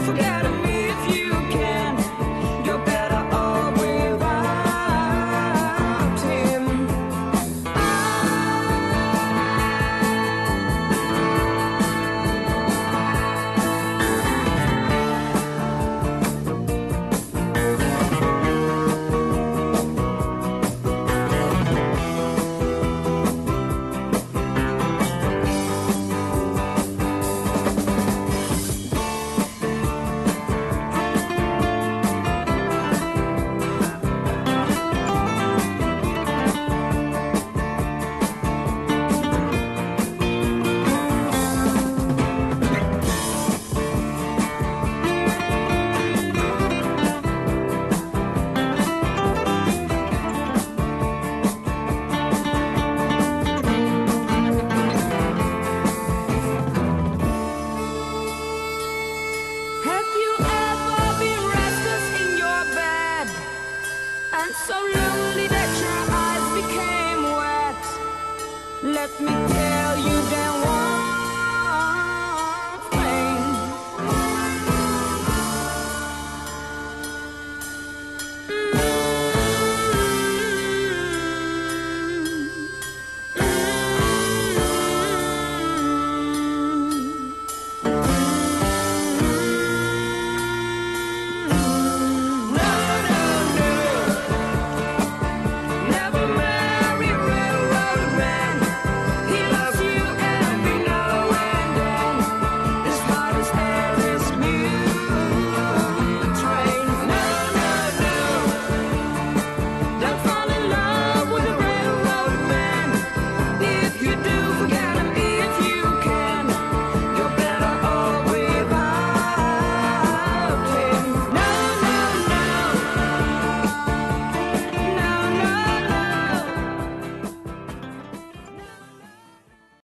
forget me if you can. You're better off without him. Have you ever been restless in your bed and so lonely that your eyes became wet? Let me tell you then why.